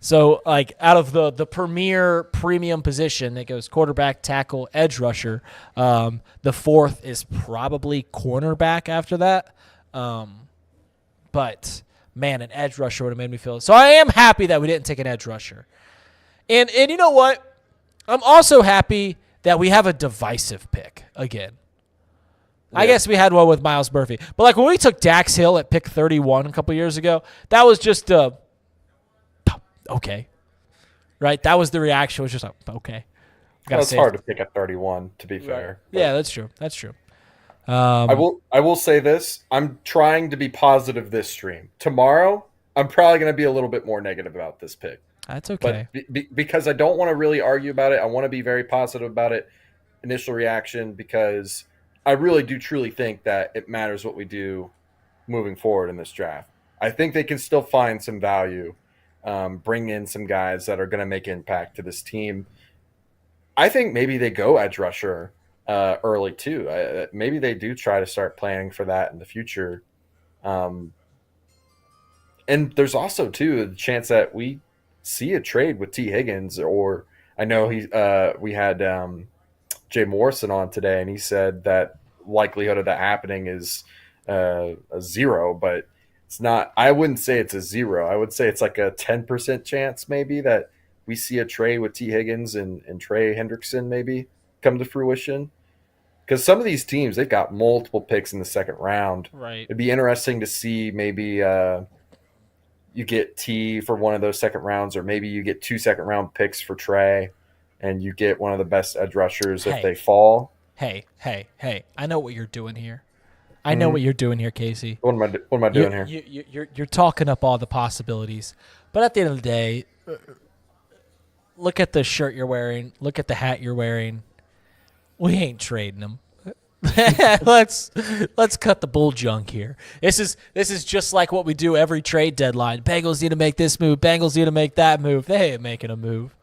So, out of the premier premium position, it goes quarterback, tackle, edge rusher. The fourth is probably cornerback after that. But, man, an edge rusher would have made me feel it. So, I am happy that we didn't take an edge rusher. And you know what? I'm also happy that we have a divisive pick again. Yeah. I guess we had one with Miles Murphy. But, when we took Dax Hill at pick 31 a couple years ago, that was just okay. Right? That was the reaction. It was just okay. It's hard to pick at 31, to be fair. Right. Yeah, that's true. I will say this. I'm trying to be positive this stream. Tomorrow, I'm probably going to be a little bit more negative about this pick. That's okay. But because I don't want to really argue about it. I want to be very positive about it. Initial reaction, because I really do truly think that it matters what we do moving forward in this draft. I think they can still find some value. Bring in some guys that are going to make impact to this team. I think maybe they go edge rusher early too. Maybe they do try to start planning for that in the future. And there's also too the chance that we see a trade with T. Higgins, or I know we had Jay Morrison on today, and he said that likelihood of that happening is a 0, but it's not. I wouldn't say it's a 0. I would say it's like a 10% chance maybe that we see a trade with T. Higgins and Trey Hendrickson maybe come to fruition. Because some of these teams, they've got multiple picks in the second round. Right. It'd be interesting to see maybe you get T for one of those second rounds, or maybe you get 2 second-round picks for Trey, and you get one of the best edge rushers if they fall. Hey. I know what you're doing here. I know what you're doing here, Casey. What am I doing here? You're talking up all the possibilities. But at the end of the day, look at the shirt you're wearing. Look at the hat you're wearing. We ain't trading him. let's cut the bull junk here. This is just like what we do every trade deadline. Bengals need to make this move. Bengals need to make that move. They ain't making a move.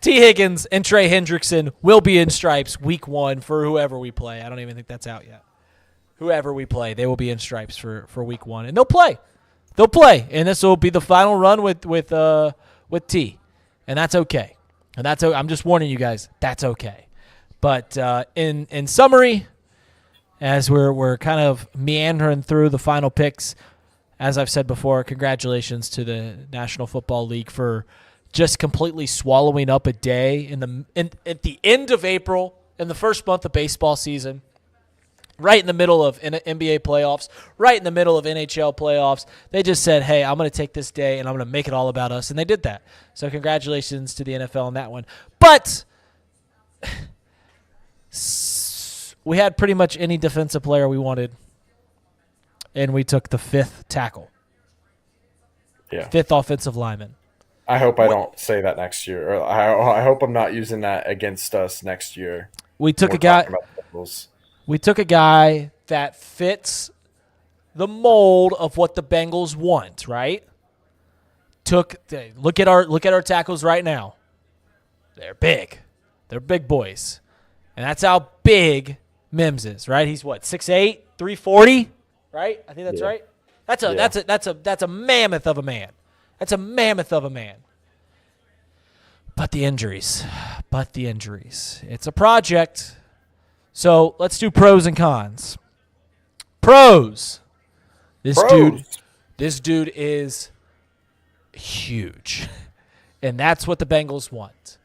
T. Higgins and Trey Hendrickson will be in stripes week 1 for whoever we play. I don't even think that's out yet. Whoever we play, they will be in stripes for week 1, and they'll play. And this will be the final run with T, and that's okay. I'm just warning you guys, that's okay. But in summary, as we're kind of meandering through the final picks, as I've said before, congratulations to the National Football League for just completely swallowing up a day at the end of April, in the first month of baseball season, right in the middle of NBA playoffs, right in the middle of NHL playoffs. They just said, hey, I'm going to take this day and I'm going to make it all about us. And they did that. So congratulations to the NFL on that one. But we had pretty much any defensive player we wanted, and we took the 5th tackle. Yeah. 5th offensive lineman. I hope I don't say that next year. Or I hope I'm not using that against us next year. We took a guy that fits the mold of what the Bengals want, right? Look at our tackles right now. They're big. They're big boys. And that's how big Mims is, right? He's what, 6'8", 340, right? I think that's right. That's a mammoth of a man. That's a mammoth of a man. But the injuries. It's a project. So let's do pros and cons. Pros. This dude is huge. And that's what the Bengals want.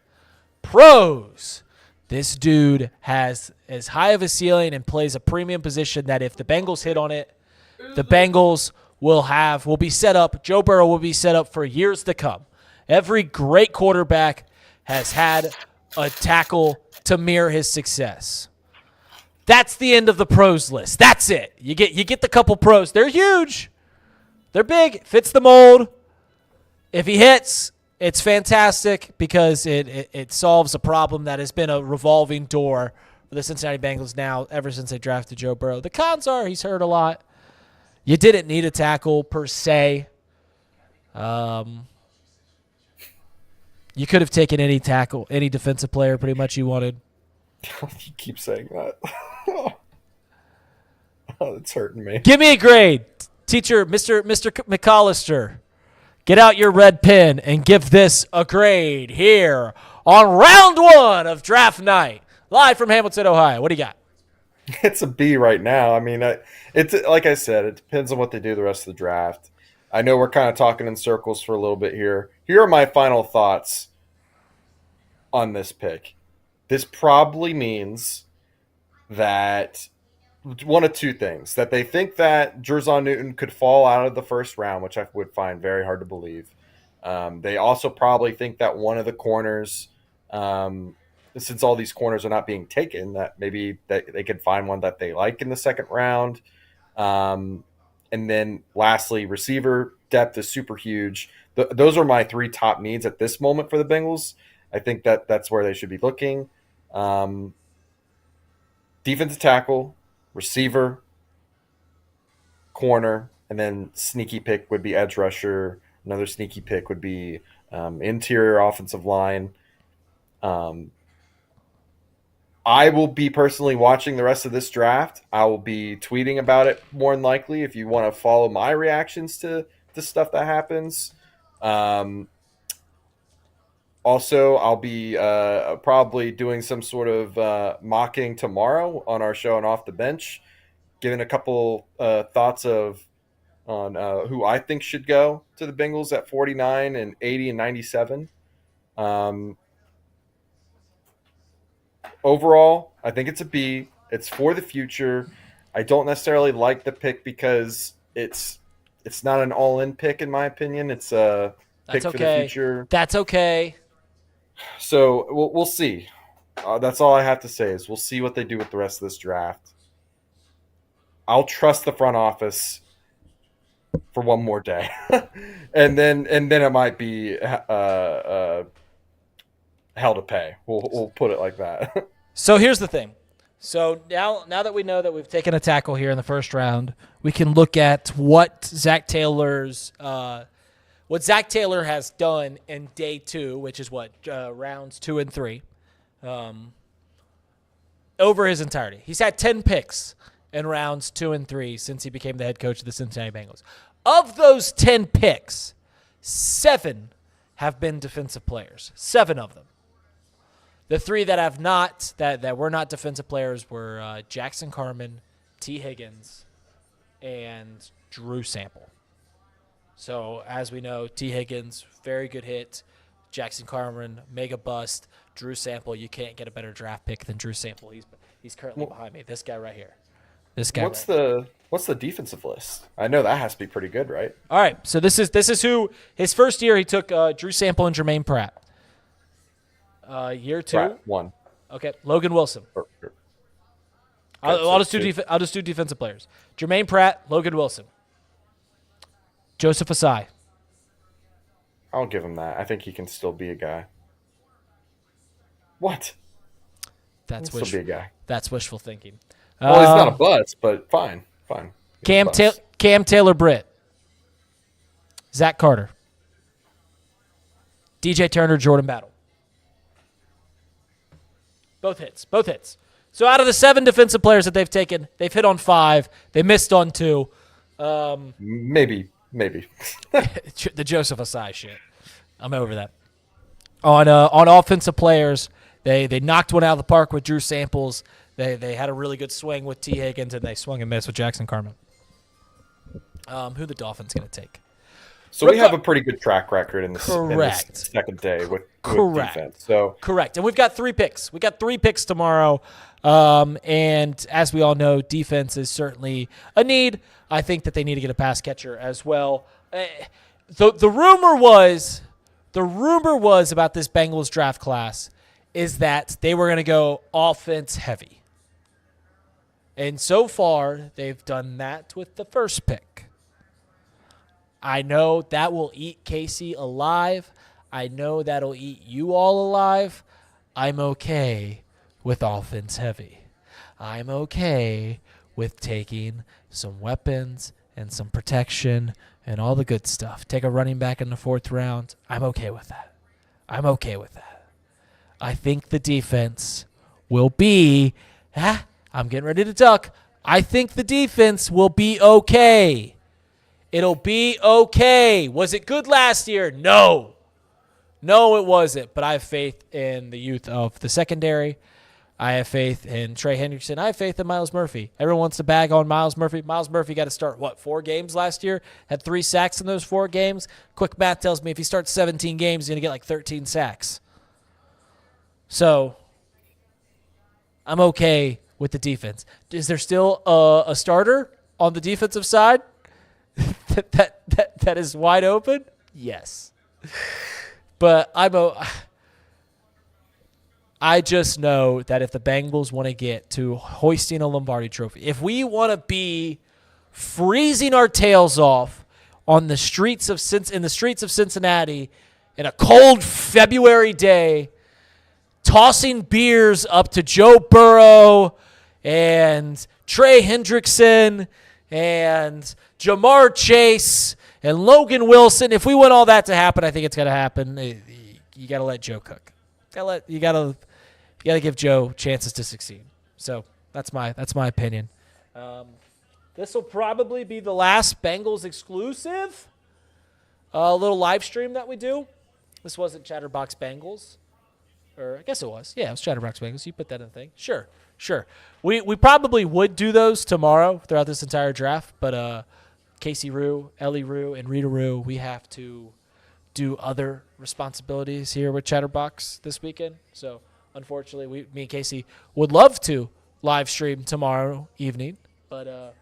Pros. This dude has as high of a ceiling and plays a premium position that if the Bengals hit on it, the Bengals will be set up. Joe Burrow will be set up for years to come. Every great quarterback has had a tackle to mirror his success. That's the end of the pros list. That's it. You get the couple pros. They're huge. They're big. Fits the mold. If he hits, it's fantastic because it solves a problem that has been a revolving door for the Cincinnati Bengals now ever since they drafted Joe Burrow. The cons are he's hurt a lot. You didn't need a tackle per se. You could have taken any tackle, any defensive player pretty much you wanted. You keep saying that. Oh, it's hurting me. Give me a grade. Teacher, Mr. McCollister, get out your red pen and give this a grade here on round 1 of draft night. Live from Hamilton, Ohio. What do you got? It's a B right now. I mean, it's like I said, it depends on what they do the rest of the draft. I know we're kind of talking in circles for a little bit here. Here are my final thoughts on this pick. This probably means that one of two things. That they think that Jerzon Newton could fall out of the first round, which I would find very hard to believe. They also probably think that one of the corners, since all these corners are not being taken, that maybe they could find one that they like in the second round. And then lastly, receiver depth is super huge. Those are my 3 top needs at this moment for the Bengals. I think that's where they should be looking. Defensive tackle, receiver, corner, and then sneaky pick would be edge rusher. Another sneaky pick would be interior offensive line. I will be personally watching the rest of this draft. I will be tweeting about it more than likely if you want to follow my reactions to the stuff that happens. Also, I'll be probably doing some sort of mocking tomorrow on our show and Off the Bench, giving a couple thoughts on who I think should go to the Bengals at 49 and 80 and 97. Overall, I think it's a B. It's for the future. I don't necessarily like the pick because it's not an all-in pick in my opinion. It's a pick for the future. That's okay. So we'll see. That's all I have to say is we'll see what they do with the rest of this draft. I'll trust the front office for one more day, and then it might be hell to pay. We'll put it like that. So here's the thing. So now that we know that we've taken a tackle here in the first round, we can look at what Zach Taylor has done in day 2, which is rounds 2 and 3, over his entirety. He's had 10 picks in rounds 2 and 3 since he became the head coach of the Cincinnati Bengals. Of those 10 picks, 7 have been defensive players. 7 of them. The 3 that have not, that were not defensive players were Jackson Carman, T. Higgins, and Drew Sample. So, as we know, T. Higgins, very good hit. Jackson Carman, mega bust. Drew Sample, you can't get a better draft pick than Drew Sample. He's currently behind me. This guy right here. What's the defensive list? I know that has to be pretty good, right? All right, so this is who his first year he took Drew Sample and Jermaine Pratt. Year 2, Pratt, 1. Okay, Logan Wilson. I'll just do defensive players. Jermaine Pratt, Logan Wilson, Joseph Asai. I'll give him that. I think he can still be a guy. What? That's He'll still be a guy. That's wishful thinking. Well, he's not a bust, but fine. Cam Taylor Britt, Zach Carter, DJ Turner, Jordan Battle. Both hits. So out of the 7 defensive players that they've taken, they've hit on 5. They missed on 2. Maybe. The Joseph Asai shit. I'm over that. On offensive players, they knocked one out of the park with Drew Samples. They had a really good swing with T. Higgins, and they swung and missed with Jackson Carman. Who the Dolphins going to take? So we have a pretty good track record in this second day with defense. So correct. And we've got 3 picks. We got 3 picks tomorrow. And as we all know, defense is certainly a need. I think that they need to get a pass catcher as well. The rumor was about this Bengals draft class is that they were going to go offense heavy. And so far, they've done that with the first pick. I know that will eat Casey alive. I know that'll eat you all alive. I'm okay with offense heavy. I'm okay with taking some weapons and some protection and all the good stuff. Take a running back in the 4th round. I'm okay with that. I think the defense will be, I'm getting ready to duck. I think the defense will be okay. It'll be okay. Was it good last year? No, it wasn't. But I have faith in the youth of the secondary. I have faith in Trey Hendrickson. I have faith in Myles Murphy. Everyone wants to bag on Myles Murphy. Myles Murphy got to start, 4 games last year? Had 3 sacks in those 4 games. Quick math tells me if he starts 17 games, he's going to get like 13 sacks. So I'm okay with the defense. Is there still a starter on the defensive side that is wide open? Yes. But I just know that if the Bengals want to get to hoisting a Lombardi trophy, if we want to be freezing our tails off in the streets of Cincinnati in a cold February day, tossing beers up to Joe Burrow and Trey Hendrickson and Jamar Chase and Logan Wilson, if we want all that to happen, I think it's going to happen. You got to let Joe cook. You got to give Joe chances to succeed. So that's my opinion. This will probably be the last Bengals exclusive little live stream that we do. This wasn't Chatterbox Bengals. Or I guess it was. Yeah, it was Chatterbox Bengals. You put that in the thing. Sure. We probably would do those tomorrow throughout this entire draft, but Casey Rue, Ellie Rue, and Rita Rue, we have to do other responsibilities here with Chatterbox this weekend. So, unfortunately, me and Casey would love to live stream tomorrow evening, but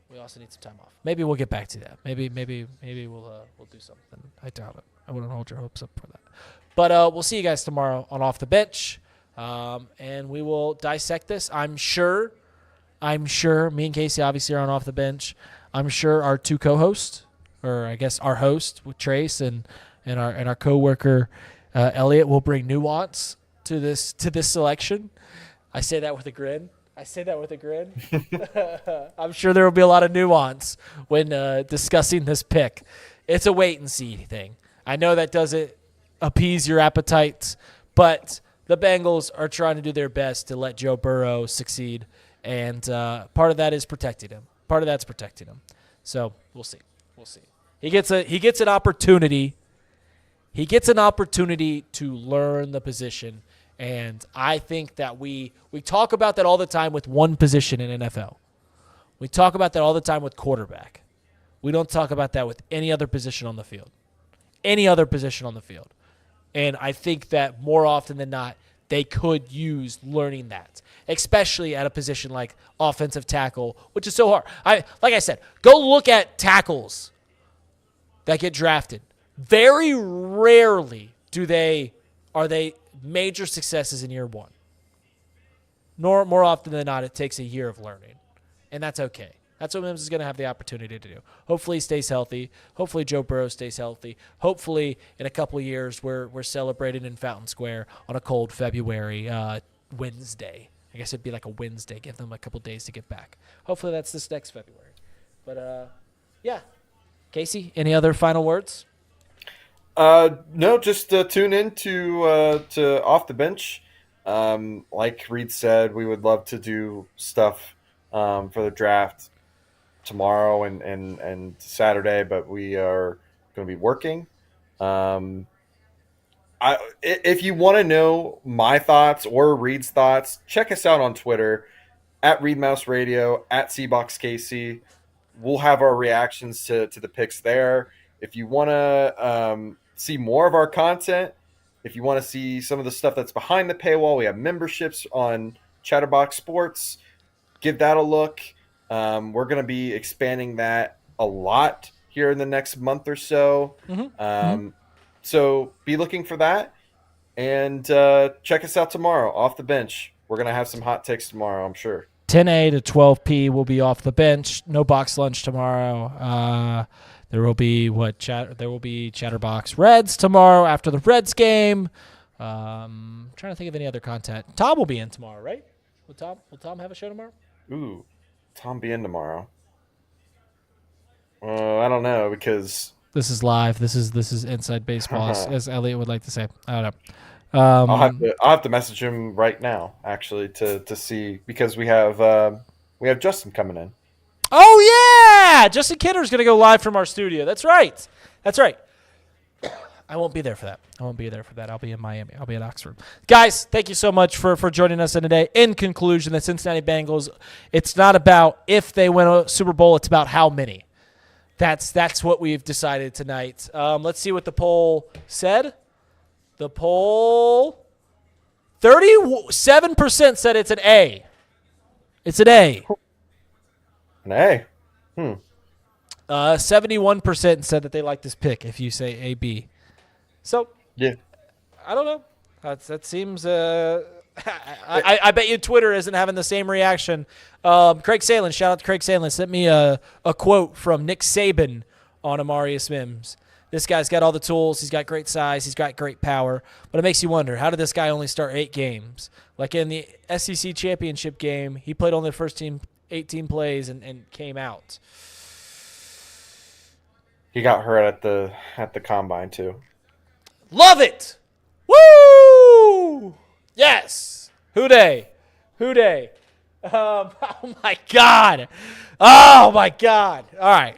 we also need some time off. Maybe we'll get back to that. Maybe we'll do something. I doubt it. I wouldn't hold your hopes up for that. But we'll see you guys tomorrow on Off the Bench, and we will dissect this. I'm sure me and Casey obviously are on Off the Bench. I'm sure our 2 co-hosts, or I guess our host with Trace and our coworker Elliot will bring nuance to this selection. I say that with a grin. I'm sure there will be a lot of nuance when discussing this pick. It's a wait and see thing. I know that doesn't appease your appetites, but the Bengals are trying to do their best to let Joe Burrow succeed, and part of that is protecting him. Part of that's protecting him. So we'll see. He gets an opportunity. He gets an opportunity to learn the position. And I think that we talk about that all the time with one position in NFL. We talk about that all the time with quarterback. We don't talk about that with any other position on the field. And I think that more often than not, they could use learning that, especially at a position like offensive tackle, which is so hard. Like I said, go look at tackles that get drafted. Very rarely are they major successes in year one. More often than not, it takes a year of learning, and that's okay. That's what Mims is going to have the opportunity to do. Hopefully he stays healthy. Hopefully Joe Burrow stays healthy. Hopefully in a couple of years we're celebrating in Fountain Square on a cold February Wednesday. I guess it'd be like a Wednesday. Give them a couple days to get back. Hopefully that's this next February. But, yeah. Casey, any other final words? No, just tune in to Off the Bench. Like Reid said, we would love to do stuff for the draft tomorrow and Saturday, but we are going to be working. If you want to know my thoughts or Reid's thoughts, check us out on Twitter at ReidMouse Radio, at CBoxKC. We'll have our reactions to the picks there. If you want to see more of our content, if you want to see some of the stuff that's behind the paywall, we have memberships on Chatterbox Sports. Give that a look. We're going to be expanding that a lot here in the next month or so. So be looking for that. And check us out tomorrow, Off the Bench. We're going to have some hot takes tomorrow, I'm sure. 10 a to 12 p will be Off the Bench. No box lunch tomorrow. There will be Chatterbox Reds tomorrow after the Reds game. Trying to think of any other content. Tom will be in tomorrow, right? Will Tom have a show tomorrow? Ooh, Tom be in tomorrow. I don't know, because this is live. This is inside baseball, as Elliot would like to say. I don't know. I'll have to message him right now, actually, to see, because we have Justin coming in. Oh yeah, Justin Kidder's gonna go live from our studio. That's right. I won't be there for that. I'll be in Miami. I'll be in Oxford. Guys, thank you so much for joining us today. In conclusion, the Cincinnati Bengals, it's not about if they win a Super Bowl, it's about how many. That's what we've decided tonight. Let's see what the poll said. The poll, 37% said it's an A. It's an A. An A? 71% said that they like this pick if you say AB. So, yeah, I don't know. That seems I bet you Twitter isn't having the same reaction. Craig Salin, shout out to Craig Salin, sent me a quote from Nick Saban on AMARIUS Mims. This guy's got all the tools. He's got great size. He's got great power. But it makes you wonder, how did this guy only start 8 games? Like in the SEC championship game, he played only the first 18 plays and came out. He got hurt at the combine too. Love it! Woo! Yes! Hooday! Oh my God! All right.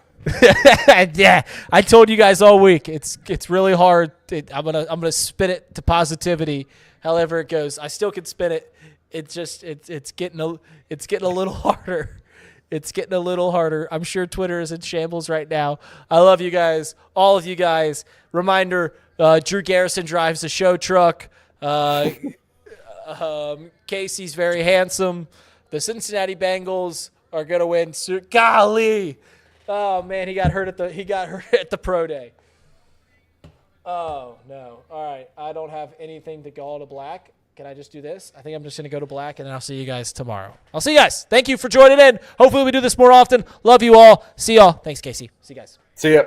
Yeah, I told you guys all week. It's really hard. I'm gonna spin it to positivity. However it goes, I still can spin it. It's getting a little harder. It's getting a little harder. I'm sure Twitter is in shambles right now. I love you guys, all of you guys. Reminder: Drew Garrison drives a show truck. Casey's very handsome. The Cincinnati Bengals are gonna win. Golly. Oh man, he got hurt at the pro day. Oh no! All right, I don't have anything to go to black. Can I just do this? I think I'm just gonna go to black, and then I'll see you guys tomorrow. I'll see you guys. Thank you for joining in. Hopefully we do this more often. Love you all. See y'all. Thanks, Casey. See you guys. See ya.